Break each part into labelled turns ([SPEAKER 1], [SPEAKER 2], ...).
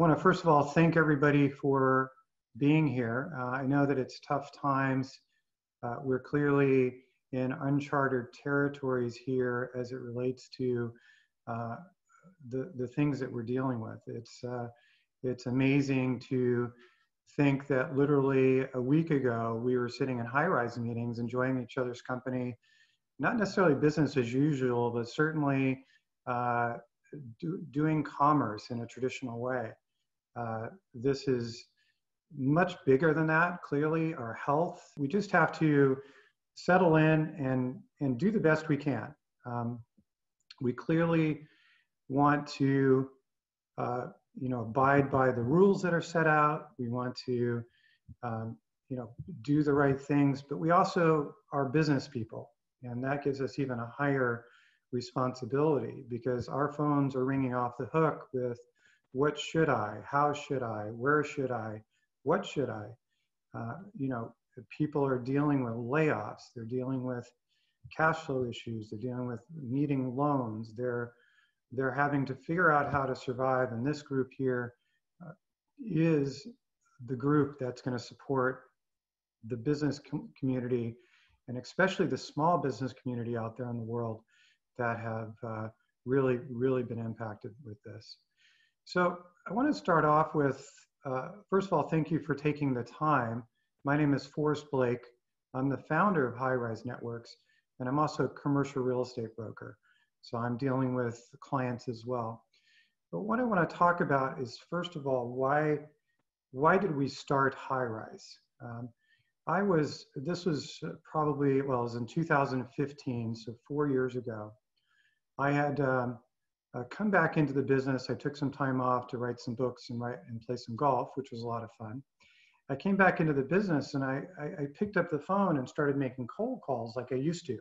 [SPEAKER 1] want to first of all thank everybody for being here. I know that it's tough times. We're clearly in uncharted territories here as it relates to the things that we're dealing with. It's amazing to think that literally a week ago we were sitting in Highrise meetings, enjoying each other's company, not necessarily business as usual, but certainly doing commerce in a traditional way. This is much bigger than that, clearly, our health. We just have to settle in and do the best we can. We clearly want to abide by the rules that are set out. We want to do the right things, but we also are business people, and that gives us even a higher responsibility because our phones are ringing off the hook with what should I, how should I, where should I, what should I? People are dealing with layoffs, they're dealing with cash flow issues, they're dealing with needing loans, they're having to figure out how to survive, and this group here is the group that's going to support the business community, and especially the small business community out there in the world that have really been impacted with this. So I want to start off with, first of all, thank you for taking the time. My name is Forrest Blake. I'm the founder of Highrise Networks, and I'm also a commercial real estate broker. So I'm dealing with clients as well. But what I want to talk about is, first of all, why did we start Highrise? This was probably, well, it was in 2015, so 4 years ago. I had come back into the business. I took some time off to write some books and play some golf, which was a lot of fun. I came back into the business and I picked up the phone and started making cold calls like I used to.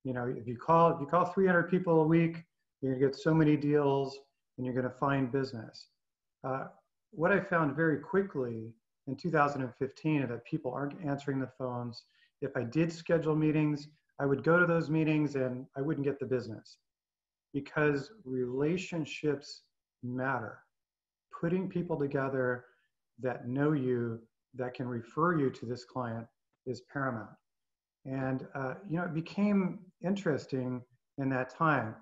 [SPEAKER 1] If you call 300 people a week, you're gonna get so many deals and you're gonna find business. What I found very quickly in 2015 is that people aren't answering the phones. If I did schedule meetings, I would go to those meetings and I wouldn't get the business because relationships matter. Putting people together that know you, that can refer you to this client is paramount. And it became interesting in that time.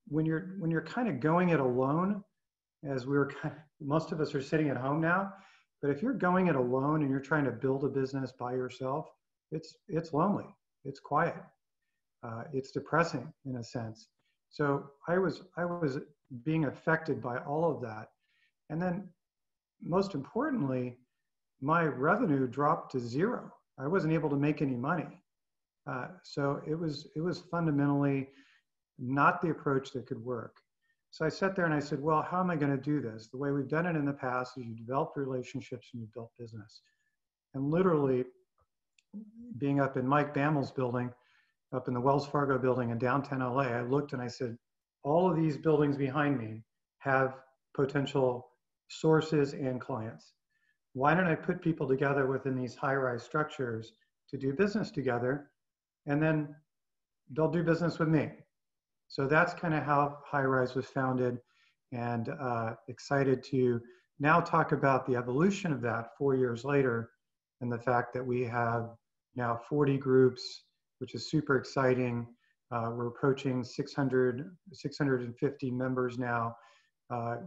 [SPEAKER 1] When you're kind of going it alone, as most of us are sitting at home now, but if you're going it alone and you're trying to build a business by yourself, it's lonely, it's quiet, it's depressing in a sense. So I was being affected by all of that, and then most importantly, my revenue dropped to zero. I wasn't able to make any money. So it was fundamentally not the approach that could work. So I sat there and I said, well, how am I going to do this? The way we've done it in the past is you develop relationships and you build business. And literally being up in Mike Bamel's building, up in the Wells Fargo building in downtown LA, I looked and I said, all of these buildings behind me have potential sources and clients. Why don't I put people together within these high-rise structures to do business together, and then they'll do business with me. So that's kind of how Highrise was founded, and excited to now talk about the evolution of that 4 years later, and the fact that we have now 40 groups, which is super exciting. We're approaching 650 members now.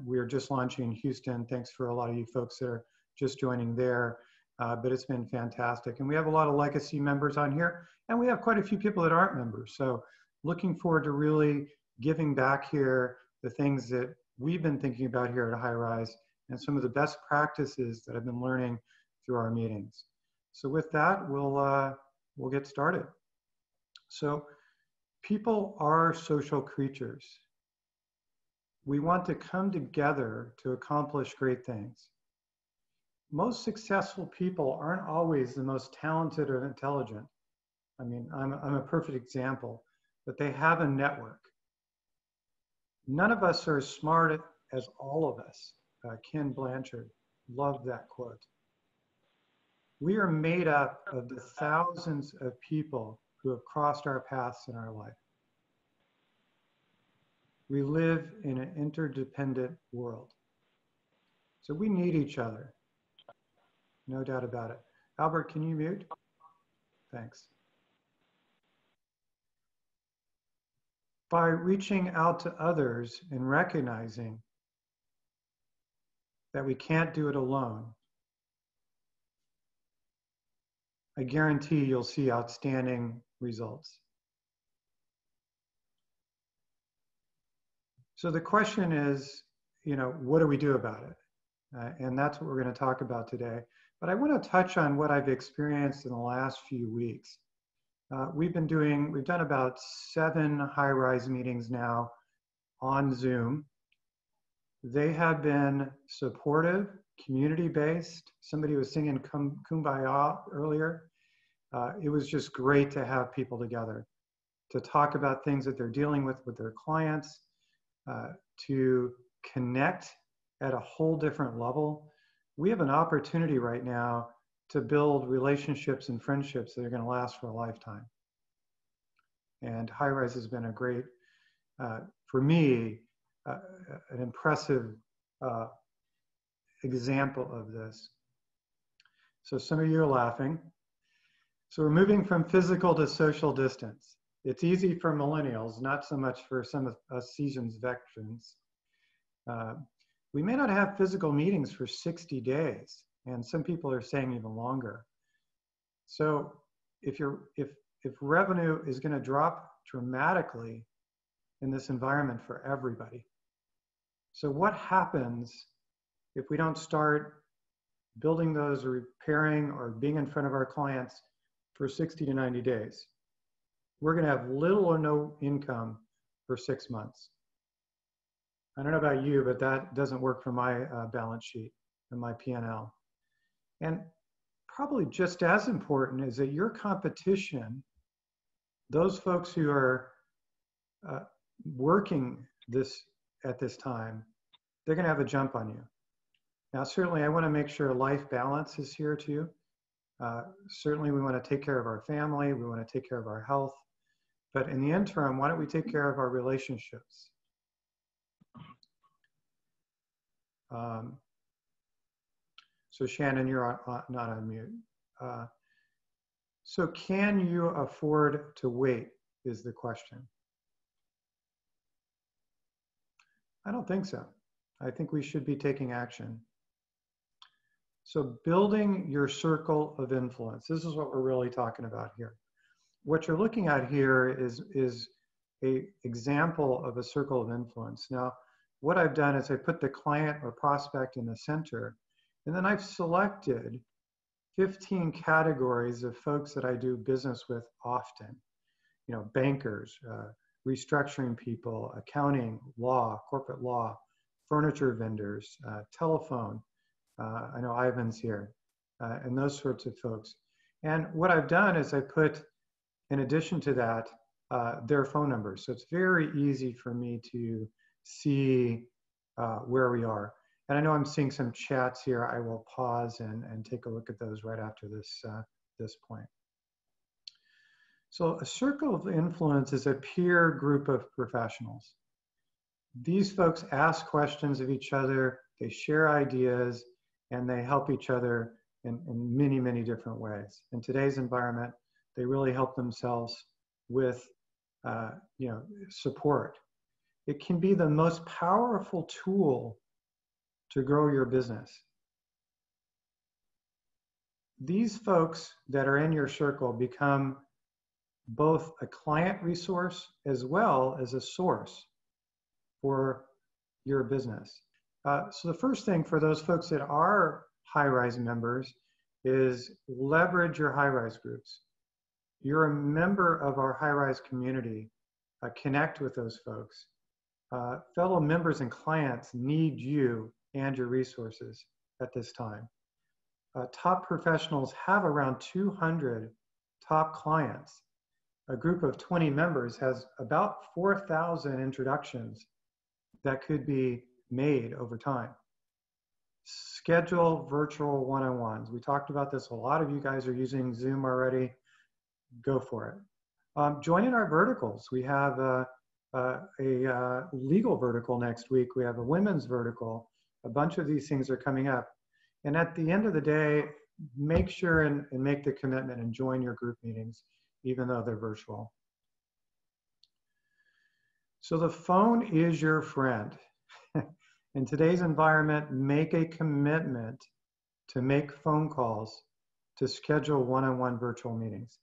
[SPEAKER 1] We're just launching in Houston. Thanks for a lot of you folks that are just joining there, but it's been fantastic. And we have a lot of legacy members on here, and we have quite a few people that aren't members. So looking forward to really giving back here the things that we've been thinking about here at Highrise and some of the best practices that I've been learning through our meetings. So with that, we'll get started. So people are social creatures. We want to come together to accomplish great things. Most successful people aren't always the most talented or intelligent. I mean, I'm a perfect example, but they have a network. None of us are as smart as all of us. Ken Blanchard loved that quote. We are made up of the thousands of people who have crossed our paths in our life. We live in an interdependent world. So we need each other, no doubt about it. Albert, can you mute? Thanks. By reaching out to others and recognizing that we can't do it alone, I guarantee you'll see outstanding results. So the question is, what do we do about it? And that's what we're going to talk about today. But I want to touch on what I've experienced in the last few weeks. We've done about 7 Highrise meetings now on Zoom. They have been supportive, community-based. Somebody was singing Kumbaya earlier. It was just great to have people together to talk about things that they're dealing with their clients, to connect at a whole different level. We have an opportunity right now to build relationships and friendships that are going to last for a lifetime. And Highrise has been a great, for me, an impressive example of this. So some of you are laughing. So we're moving from physical to social distance. It's easy for millennials, not so much for some of us seasoned veterans. We may not have physical meetings for 60 days, and some people are saying even longer. So if revenue is going to drop dramatically in this environment for everybody. So what happens if we don't start building those or repairing or being in front of our clients for 60 to 90 days? We're going to have little or no income for 6 months. I don't know about you, but that doesn't work for my balance sheet and my P&L. And probably just as important is that your competition, those folks who are working at this time, they're going to have a jump on you. Now, certainly I want to make sure life balance is here too. Certainly we want to take care of our family. We want to take care of our health. But in the interim, why don't we take care of our relationships? So Shannon, you're not on mute. So can you afford to wait is the question. I don't think so. I think we should be taking action. So building your circle of influence, this is what we're really talking about here. What you're looking at here is an example of a circle of influence. Now, what I've done is I put the client or prospect in the center, and then I've selected 15 categories of folks that I do business with often. Bankers, restructuring people, accounting, law, corporate law, furniture vendors, telephone. I know Ivan's here, and those sorts of folks. And what I've done is I put, in addition to that, their phone numbers. So it's very easy for me to see where we are. And I know I'm seeing some chats here. I will pause and take a look at those right after this point. So a circle of influence is a peer group of professionals. These folks ask questions of each other, they share ideas, and they help each other in many, many different ways. In today's environment, they really help themselves with support. It can be the most powerful tool to grow your business. These folks that are in your circle become both a client resource as well as a source for your business. So the first thing for those folks that are Highrise members is leverage your Highrise groups. You're a member of our Highrise community. Connect with those folks. Fellow members and clients need you and your resources at this time. Top professionals have around 200 top clients. A group of 20 members has about 4,000 introductions that could be made over time. Schedule virtual one-on-ones. We talked about this. A lot of you guys are using Zoom already. Go for it. Join in our verticals. We have a legal vertical next week. We have a women's vertical. A bunch of these things are coming up. And at the end of the day, make sure and make the commitment and join your group meetings, even though they're virtual. So the phone is your friend. In today's environment, make a commitment to make phone calls, to schedule one-on-one virtual meetings.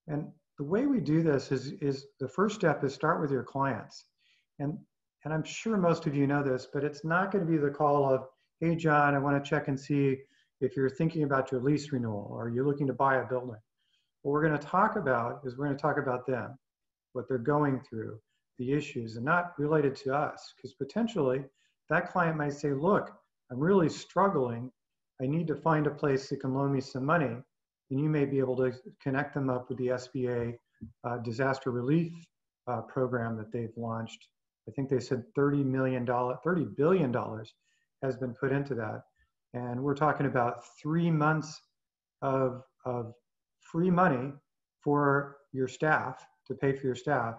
[SPEAKER 1] And the way we do this is the first step is start with your clients. And I'm sure most of you know this, but it's not going to be the call of, hey, John, I want to check and see if you're thinking about your lease renewal or you're looking to buy a building. What we're going to talk about is we're going to talk about them, what they're going through, the issues, and not related to us, because potentially that client might say, look, I'm really struggling. I need to find a place that can loan me some money. And you may be able to connect them up with the SBA disaster relief program that they've launched. I think they said $30 billion has been put into that. And we're talking about 3 months of free money for your staff, to pay for your staff.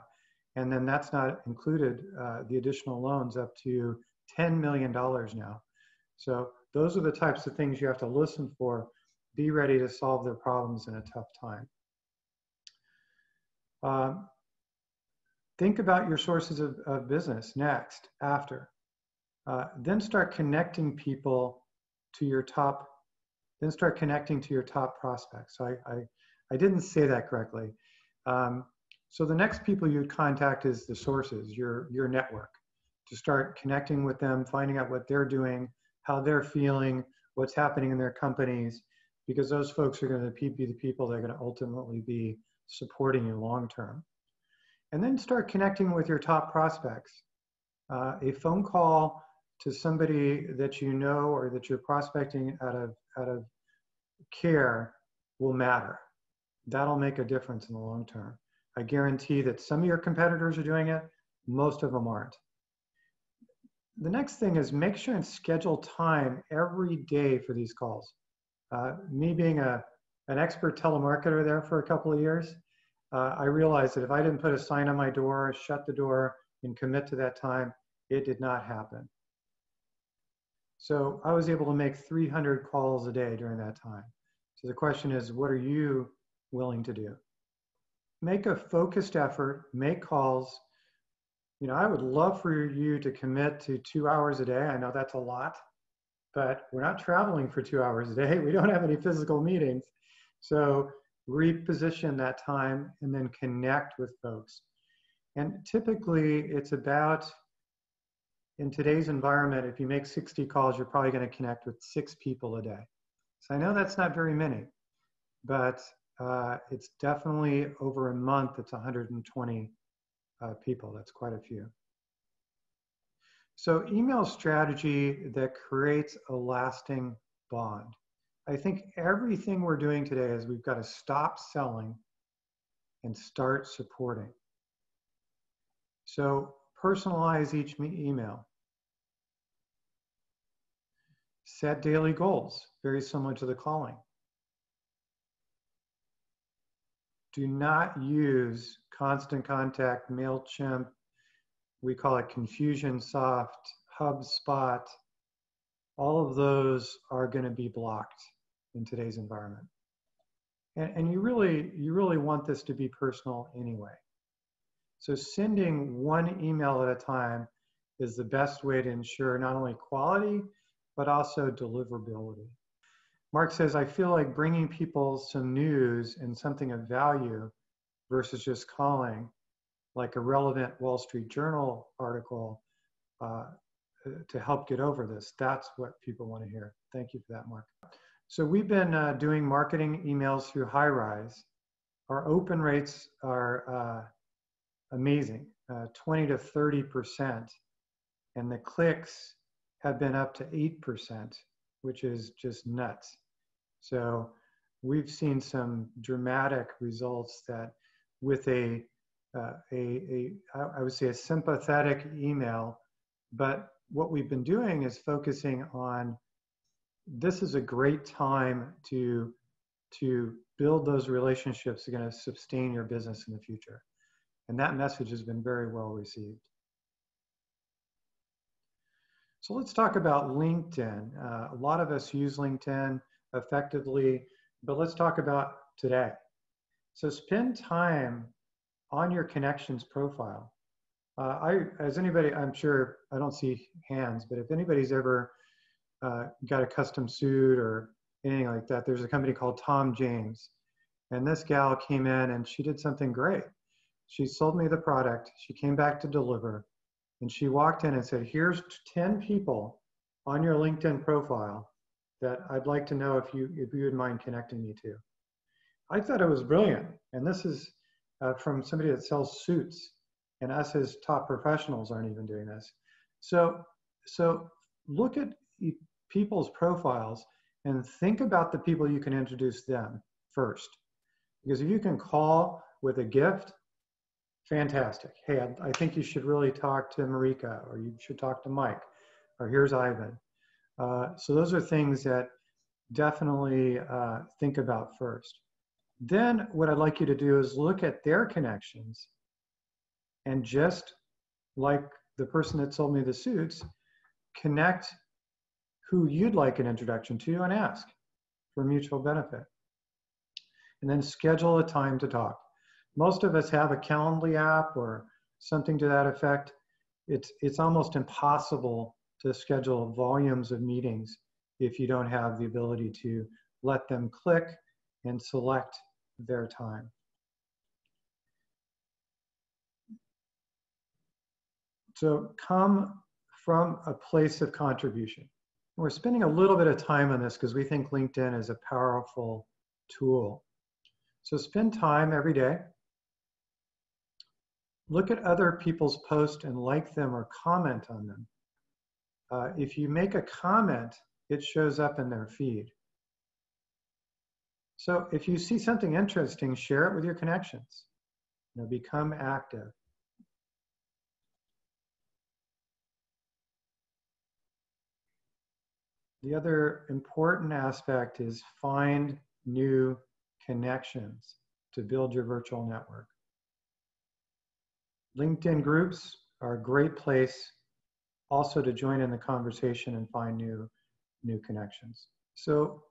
[SPEAKER 1] And then that's not included the additional loans up to $10 million now. So those are the types of things you have to listen for. Be ready to solve their problems in a tough time. Think about your sources of business next, after. Then start connecting people to your top, prospects. So I didn't say that correctly. So the next people you'd contact is the sources, your network, to start connecting with them, finding out what they're doing, how they're feeling, what's happening in their companies, because those folks are going to be the people that are going to ultimately be supporting you long term. And then start connecting with your top prospects. A phone call to somebody that you know or that you're prospecting out of care will matter. That'll make a difference in the long term. I guarantee that some of your competitors are doing it, most of them aren't. The next thing is make sure and schedule time every day for these calls. Me being an expert telemarketer there for a couple of years, I realized that if I didn't put a sign on my door, shut the door, and commit to that time, it did not happen. So I was able to make 300 calls a day during that time. So the question is, what are you willing to do? Make a focused effort, make calls. You know, I would love for you to commit to 2 hours a day. I know that's a lot, but we're not traveling for 2 hours a day. We don't have any physical meetings. So reposition that time and then connect with folks. And typically it's about, in today's environment, if you make 60 calls, you're probably going to connect with 6 people a day. So I know that's not very many, but it's definitely over a month, it's 120 people. That's quite a few. So email strategy that creates a lasting bond. I think everything we're doing today is we've got to stop selling and start supporting. So personalize each email. Set daily goals, very similar to the calling. Do not use Constant Contact, MailChimp, we call it Confusionsoft, HubSpot. All of those are going to be blocked in today's environment. And you really want this to be personal anyway. So sending one email at a time is the best way to ensure not only quality, but also deliverability. Mark says, I feel like bringing people some news and something of value versus just calling, like a relevant Wall Street Journal article to help get over this. That's what people want to hear. Thank you for that, Mark. So we've been doing marketing emails through Highrise. Our open rates are amazing, 20 to 30%. And the clicks have been up to 8%, which is just nuts. So we've seen some dramatic results that with I would say a sympathetic email, but what we've been doing is focusing on, this is a great time to build those relationships that are going to sustain your business in the future. And that message has been very well received. So let's talk about LinkedIn. A lot of us use LinkedIn effectively, but let's talk about today. So spend time on your connections profile. As anybody, I'm sure, I don't see hands, but if anybody's ever got a custom suit or anything like that, there's a company called Tom James. And this gal came in and she did something great. She sold me the product. She came back to deliver. And she walked in and said, here's 10 people on your LinkedIn profile that I'd like to know if you would mind connecting me to. I thought it was brilliant. And this is from somebody that sells suits, and us as top professionals aren't even doing this. So look at people's profiles and think about the people you can introduce them first. Because if you can call with a gift, fantastic. Hey, I think you should really talk to Marika, or you should talk to Mike, or here's Ivan. So those are things that definitely think about first. Then what I'd like you to do is look at their connections, and just like the person that sold me the suits, connect who you'd like an introduction to and ask for mutual benefit. And then schedule a time to talk. Most of us have a Calendly app or something to that effect. It's almost impossible to schedule volumes of meetings if you don't have the ability to let them click and select their time. So come from a place of contribution. We're spending a little bit of time on this because we think LinkedIn is a powerful tool. So spend time every day. Look at other people's posts and like them or comment on them. If you make a comment, it shows up in their feed. So if you see something interesting, share it with your connections. Become active. The other important aspect is find new connections to build your virtual network. LinkedIn groups are a great place also to join in the conversation and find new connections. So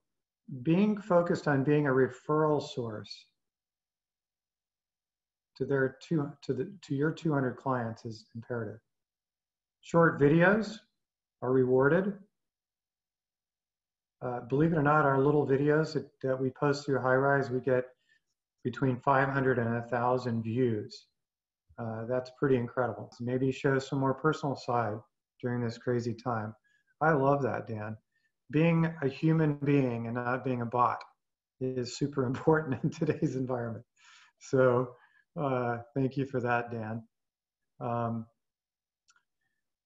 [SPEAKER 1] being focused on being a referral source to your 200 clients is imperative. Short videos are rewarded. Believe it or not, our little videos that we post through Highrise, we get between 500 and 1,000 views. That's pretty incredible. So maybe show some more personal side during this crazy time. I love that, Dan. Being a human being and not being a bot is super important in today's environment. So thank you for that, Dan.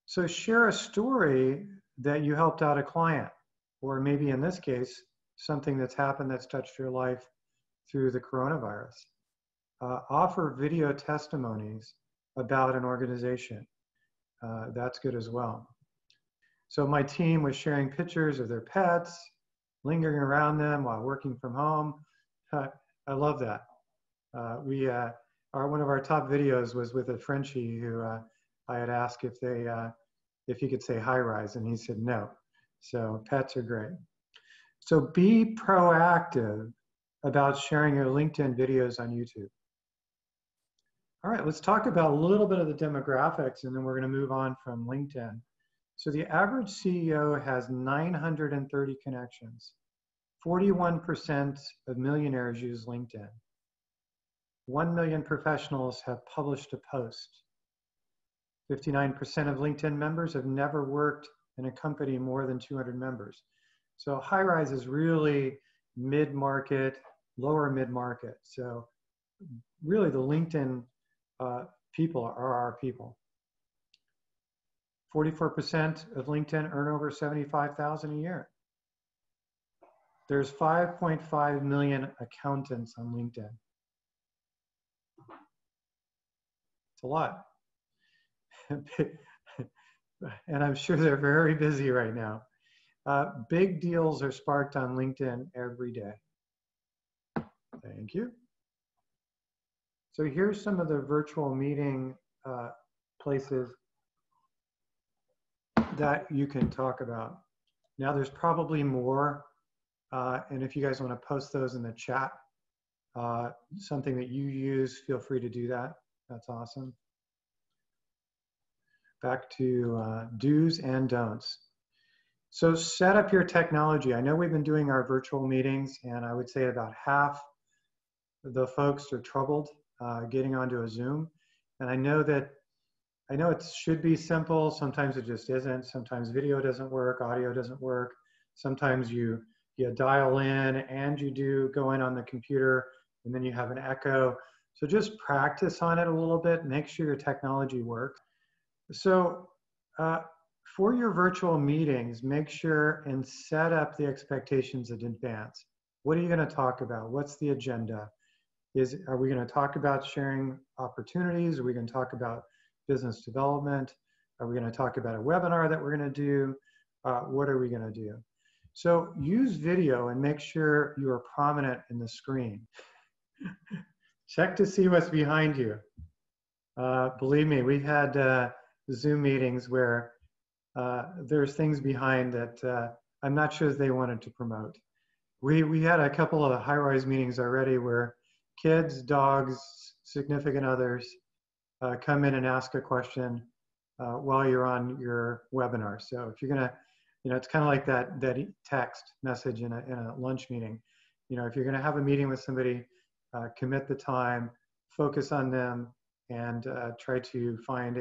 [SPEAKER 1] So share a story that you helped out a client, or maybe in this case, something that's happened that's touched your life through the coronavirus. Offer video testimonies about an organization. That's good as well. So my team was sharing pictures of their pets, lingering around them while working from home. I love that. One of our top videos was with a Frenchie who I had asked if he could say Highrise, and he said no. So pets are great. So be proactive about sharing your LinkedIn videos on YouTube. All right, let's talk about a little bit of the demographics, and then we're going to move on from LinkedIn. So the average CEO has 930 connections. 41% of millionaires use LinkedIn. 1 million professionals have published a post. 59% of LinkedIn members have never worked in a company more than 200 members. So Highrise is really mid-market, lower mid-market. So really the LinkedIn people are our people. 44% of LinkedIn earn over $75,000 a year. There's 5.5 million accountants on LinkedIn. It's a lot. And I'm sure they're very busy right now. Big deals are sparked on LinkedIn every day. Thank you. So here's some of the virtual meeting places that you can talk about. Now there's probably more, and if you guys want to post those in the chat, something that you use, feel free to do that. That's awesome. Back to do's and don'ts. So set up your technology. I know we've been doing our virtual meetings, and I would say about half the folks are troubled getting onto a Zoom. And I know it should be simple. Sometimes it just isn't. Sometimes video doesn't work, audio doesn't work. Sometimes you dial in and you do go in on the computer and then you have an echo. So just practice on it a little bit. Make sure your technology works. So for your virtual meetings, make sure and set up the expectations in advance. What are you going to talk about? What's the agenda? Are we going to talk about sharing opportunities? Are we going to talk about business development? Are we going to talk about a webinar that we're going to do? What are we going to do? So use video and make sure you are prominent in the screen. Check to see what's behind you. Believe me, we've had Zoom meetings where there's things behind that I'm not sure they wanted to promote. We had a couple of Highrise meetings already where kids, dogs, significant others come in and ask a question while you're on your webinar. So if you're gonna, it's kind of like that text message in a lunch meeting. If you're gonna have a meeting with somebody, commit the time, focus on them, and try to find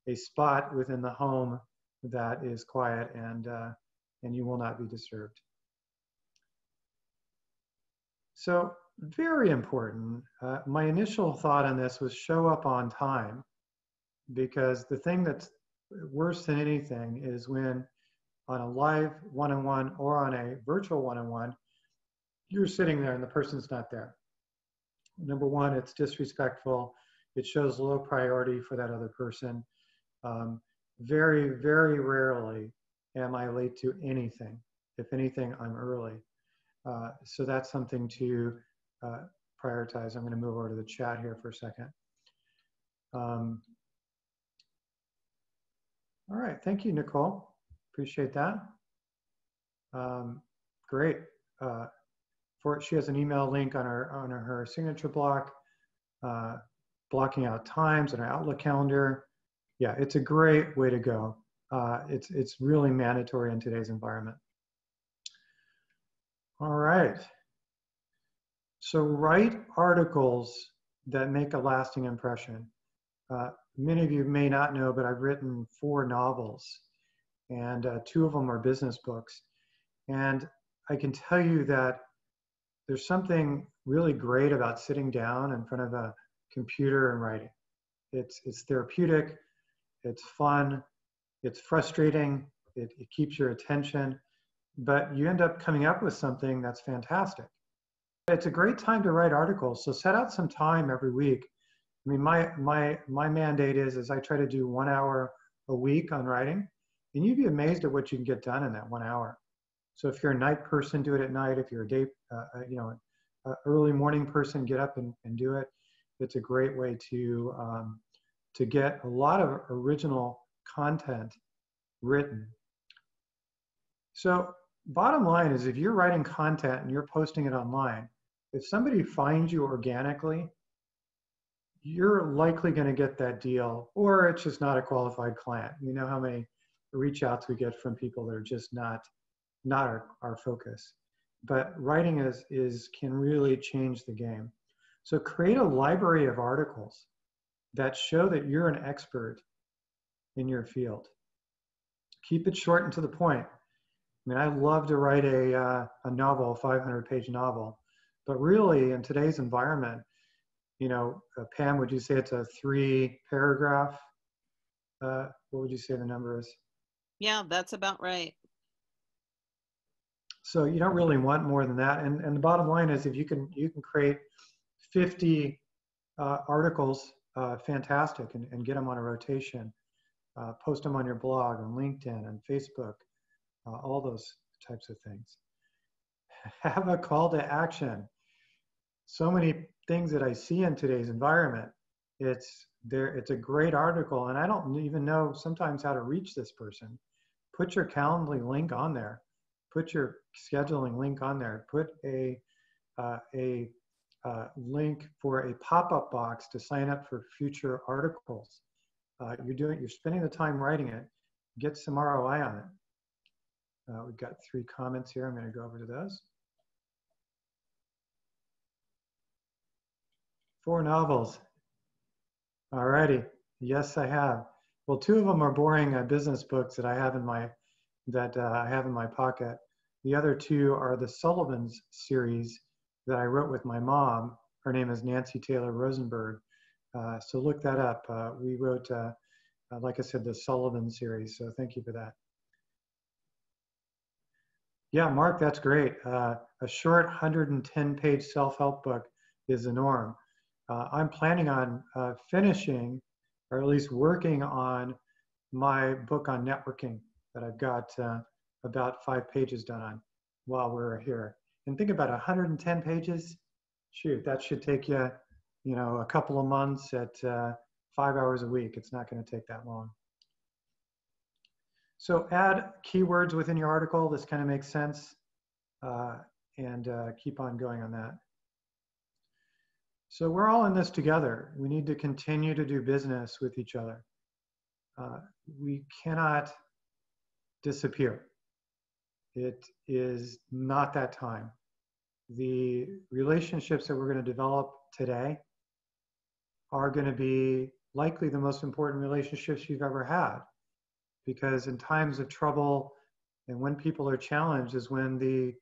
[SPEAKER 1] a spot within the home that is quiet and you will not be disturbed. So very important. My initial thought on this was show up on time, because the thing that's worse than anything is when on a live one-on-one or on a virtual one-on-one, you're sitting there and the person's not there. Number one, it's disrespectful. It shows low priority for that other person. Very, very rarely am I late to anything. If anything, I'm early. So that's something to prioritize. I'm going to move over to the chat here for a second. All right, thank you, Nicole. Appreciate that. Great. She has an email link on her signature block, blocking out times on her Outlook calendar. Yeah, it's a great way to go. It's really mandatory in today's environment. All right. So write articles that make a lasting impression. Many of you may not know, but I've written 4 novels, and 2 of them are business books. And I can tell you that there's something really great about sitting down in front of a computer and writing. It's therapeutic, it's fun, it's frustrating, it keeps your attention, but you end up coming up with something that's fantastic. It's a great time to write articles, so set out some time every week. I mean, my mandate is I try to do 1 hour a week on writing, and you'd be amazed at what you can get done in that 1 hour. So if you're a night person, do it at night. If you're a day, early morning person, get up and do it. It's a great way to get a lot of original content written. So bottom line is, if you're writing content and you're posting it online, if somebody finds you organically, you're likely going to get that deal, or it's just not a qualified client. You know how many reach outs we get from people that are just not our focus. But writing can really change the game. So create a library of articles that show that you're an expert in your field. Keep it short and to the point. I mean, I love to write a novel, a 500-page novel, but really in today's environment, Pam, would you say it's a 3-paragraph? What would you say the number is?
[SPEAKER 2] Yeah, that's about right.
[SPEAKER 1] So you don't really want more than that. And the bottom line is, if you can create 50 articles, fantastic, and get them on a rotation. Post them on your blog, on LinkedIn, and Facebook, all those types of things. Have a call to action. So many things that I see in today's environment, it's a great article, and I don't even know sometimes how to reach this person. put your Calendly link on there. Put your scheduling link on there. Put a link for a pop-up box to sign up for future articles. You're spending the time writing it. Get some ROI on it. We've got 3 comments here. I'm going to go over to those. 4 novels. All righty. Yes, I have. Well, 2 of them are boring business books that I have in my pocket. The other 2 are the Sullivan's series that I wrote with my mom. Her name is Nancy Taylor Rosenberg. So look that up. We wrote, like I said, the Sullivan series. So thank you for that. Yeah, Mark, that's great. A short 110-page self-help book is the norm. I'm planning on finishing, or at least working on, my book on networking that I've got about 5 pages done on while we're here. And think about 110 pages. Shoot, that should take you, a couple of months at 5 hours a week. It's not going to take that long. So add keywords within your article. This kind of makes sense. And keep on going on that. So we're all in this together. We need to continue to do business with each other. We cannot disappear. It is not that time. The relationships that we're going to develop today are going to be likely the most important relationships you've ever had. Because in times of trouble and when people are challenged is when the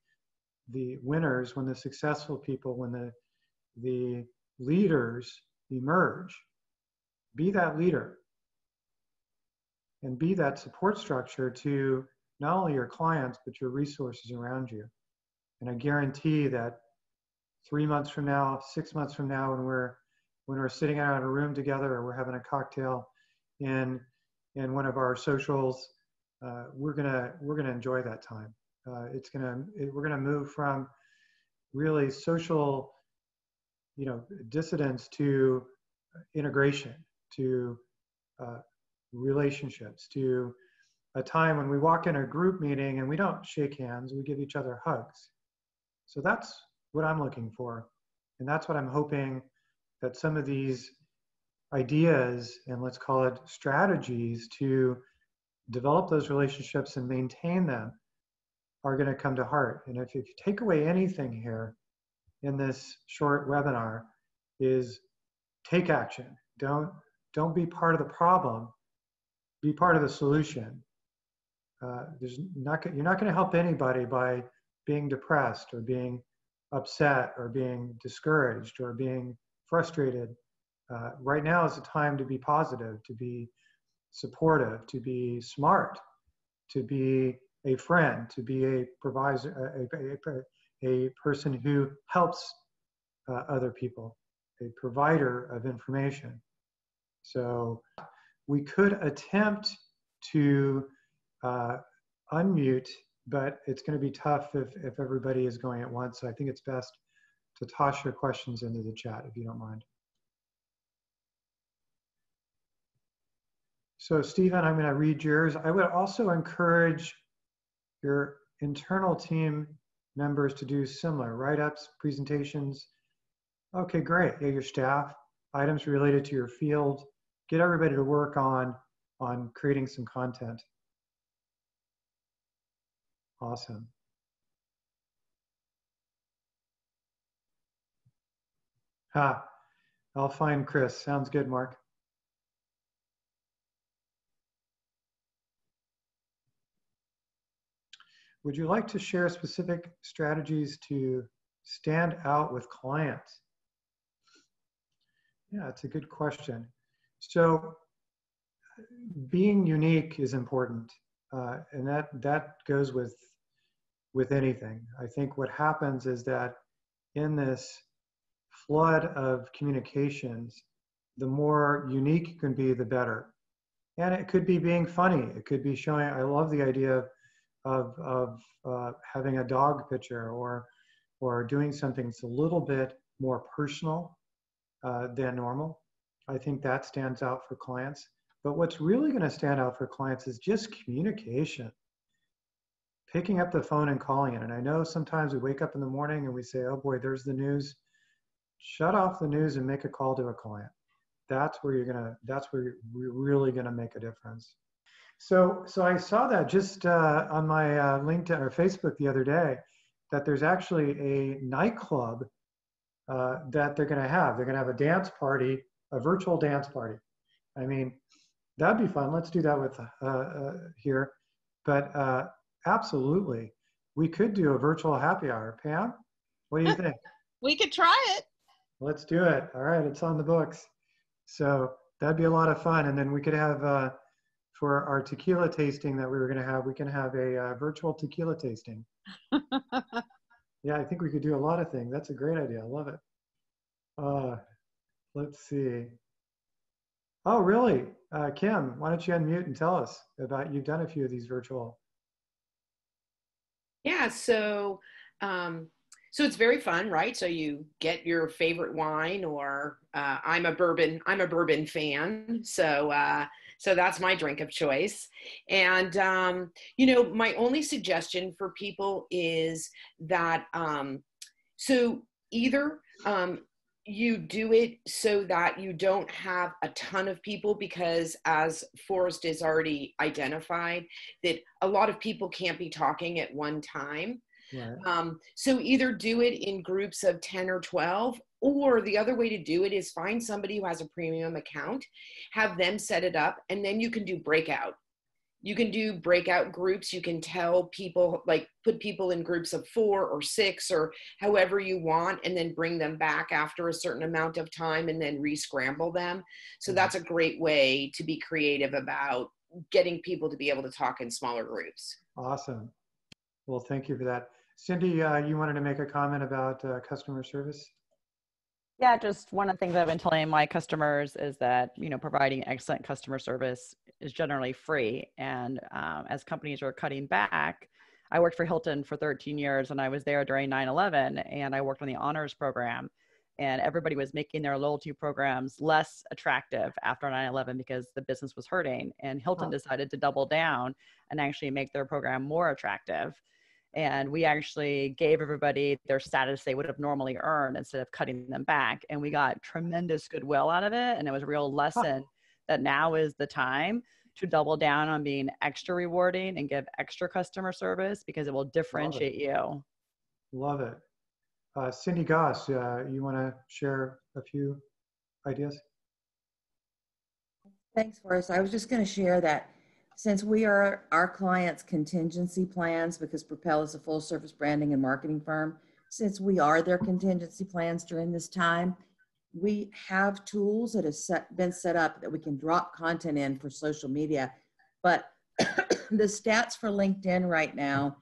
[SPEAKER 1] winners, when the successful people, when the leaders emerge. Be that leader and be that support structure to not only your clients, but your resources around you. And I guarantee that 3 months from now, 6 months from now, when we're sitting out in a room together or we're having a cocktail in one of our socials, we're gonna enjoy that time. We're gonna move from really social, dissidence to integration, to relationships, to a time when we walk in a group meeting and we don't shake hands, we give each other hugs. So that's what I'm looking for. And that's what I'm hoping that some of these ideas, and let's call it strategies to develop those relationships and maintain them, are going to come to heart. And if you take away anything here in this short webinar, is take action. Don't be part of the problem. Be part of the solution. You're not going to help anybody by being depressed or being upset or being discouraged or being frustrated. Right now is the time to be positive, to be supportive, to be smart, to be a friend, to be a provider, a person who helps other people, a provider of information. So we could attempt to unmute, but it's going to be tough if everybody is going at once. So I think it's best to toss your questions into the chat, if you don't mind. So Stephen, I'm going to read yours. I would also encourage your internal team members to do similar write-ups, presentations. Okay, great. Yeah, your staff, items related to your field. Get everybody to work on creating some content. Awesome. I'll find Chris. Sounds good, Mark. Would you like to share specific strategies to stand out with clients? Yeah, it's a good question. So being unique is important, and that goes with anything. I think what happens is that in this flood of communications, the more unique you can be, the better. And it could be being funny. It could be showing, I love the idea of having a dog picture or doing something that's a little bit more personal than normal. I think that stands out for clients. But what's really going to stand out for clients is just communication. picking up the phone and calling it. And I know sometimes we wake up in the morning and we say, oh boy, there's the news. Shut off the news and make a call to a client. That's where you're really gonna make a difference. So I saw that just on my LinkedIn or Facebook the other day, that there's actually a nightclub that they're gonna have. They're gonna have a dance party, a virtual dance party. I mean, that'd be fun. Let's do that with here. But absolutely, we could do a virtual happy hour. Pam, what do you think?
[SPEAKER 2] We could try it.
[SPEAKER 1] Let's do it. All right, it's on the books. So that'd be a lot of fun. And then we could have, for our tequila tasting that we were going to have, we can have a virtual tequila tasting. Yeah, I think we could do a lot of things. That's a great idea. I love it. Let's see. Oh, really? Kim, why don't you unmute and tell us about, you've done a few of these virtual.
[SPEAKER 3] Yeah, so it's very fun, right? So you get your favorite wine, or I'm a bourbon fan, so that's my drink of choice. And you know, my only suggestion for people is that so either you do it so that you don't have a ton of people, because as Forrest has already identified, that a lot of people can't be talking at one time.
[SPEAKER 1] Right.
[SPEAKER 3] So either do it in groups of 10 or 12, or the other way to do it is find somebody who has a premium account, have them set it up, and then you can do breakout. You can do breakout groups. You can tell people, like put people in groups of 4 or 6 or however you want, and then bring them back after a certain amount of time and then re-scramble them. So that's a great way to be creative about getting people to be able to talk in smaller groups.
[SPEAKER 1] Awesome. Well, thank you for that. Cindy, you wanted to make a comment about customer service?
[SPEAKER 4] Yeah, just one of the things I've been telling my customers is that, you know, providing excellent customer service is generally free. And as companies are cutting back, I worked for Hilton for 13 years and I was there during 9/11, and I worked on the honors program, and everybody was making their loyalty programs less attractive after 9/11 because the business was hurting. And Hilton decided to double down and actually make their program more attractive. And we actually gave everybody their status they would have normally earned instead of cutting them back. And we got tremendous goodwill out of it. And it was a real lesson that now is the time to double down on being extra rewarding and give extra customer service, because it will differentiate you.
[SPEAKER 1] Love it. Cindy Goss, you want to share a few ideas?
[SPEAKER 5] Thanks, Forrest. I was just going to share that since we are our clients' contingency plans, because Propel is a full service branding and marketing firm, since we are their contingency plans during this time, we have tools that have been set up that we can drop content in for social media. But the stats for LinkedIn right now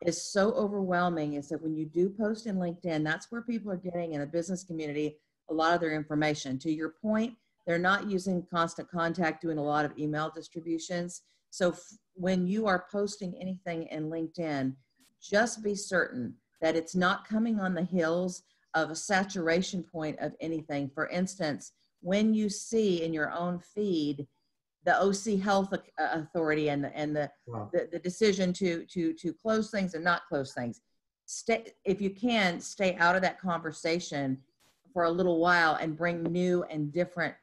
[SPEAKER 5] is so overwhelming, is that when you do post in LinkedIn, that's where people are getting, in the business community, a lot of their information. To your point, they're not using Constant Contact, doing a lot of email distributions. So when you are posting anything in LinkedIn, just be certain that it's not coming on the heels of a saturation point of anything. For instance, when you see in your own feed the OC Health Authority and the decision to close things and not close things, if you can, stay out of that conversation for a little while and bring new and different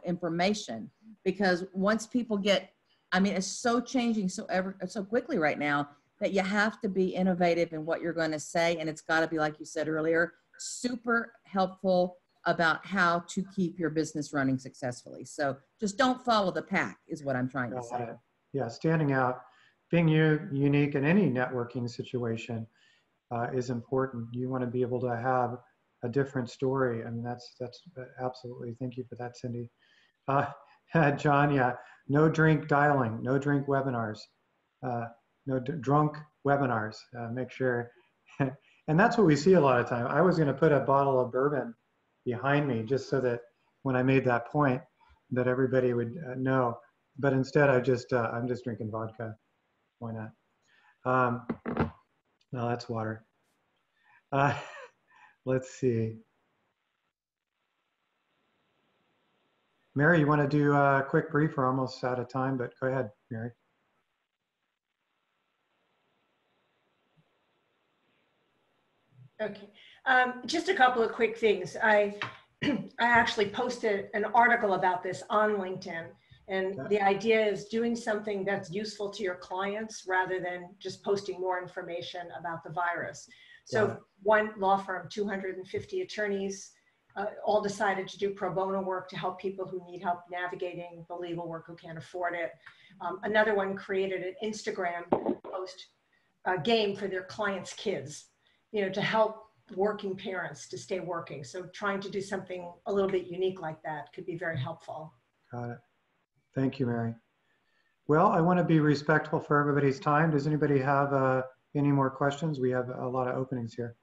[SPEAKER 5] information. Because once people get, I mean, it's so changing so quickly right now that you have to be innovative in what you're going to say. And it's got to be, like you said earlier, super helpful about how to keep your business running successfully. So just don't follow the pack is what I'm trying to say.
[SPEAKER 1] Yeah, standing out, being unique in any networking situation is important. You want to be able to have a different story. I mean, that's absolutely, thank you for that, Cindy. John, yeah, no drink dialing, no drink webinars, no drunk webinars, make sure. And that's what we see a lot of time. I was going to put a bottle of bourbon behind me just so that when I made that point that everybody would know, but instead I'm just drinking vodka. Why not? No, that's water. Let's see. Mary, you want to do a quick brief? We're almost out of time, but go ahead, Mary.
[SPEAKER 6] Okay. Just a couple of quick things. I actually posted an article about this on LinkedIn, and the idea is doing something that's useful to your clients rather than just posting more information about the virus. So one law firm, 250 attorneys, all decided to do pro bono work to help people who need help navigating the legal work who can't afford it. Another one created an Instagram post game for their clients' kids, you know, to help working parents to stay working. So trying to do something a little bit unique like that could be very helpful.
[SPEAKER 1] Got it. Thank you, Mary. Well, I want to be respectful for everybody's time. Does anybody have any more questions? We have a lot of openings here.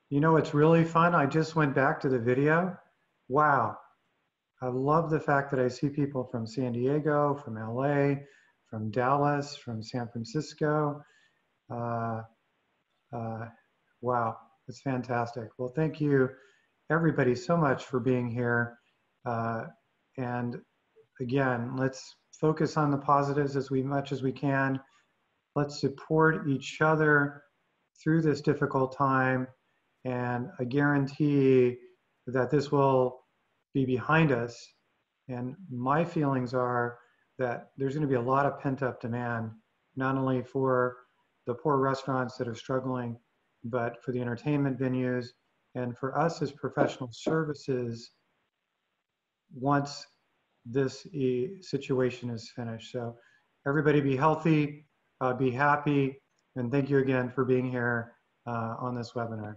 [SPEAKER 1] You know, it's really fun. I just went back to the video. Wow. I love the fact that I see people from San Diego, from LA, from Dallas, from San Francisco. Wow, it's fantastic. Well, thank you everybody so much for being here. And again, let's focus on the positives as much as we can. Let's support each other through this difficult time. And I guarantee that this will be behind us. And my feelings are that there's going to be a lot of pent-up demand, not only for the poor restaurants that are struggling, but for the entertainment venues and for us as professional services once this situation is finished. So everybody be healthy, be happy, and thank you again for being here on this webinar.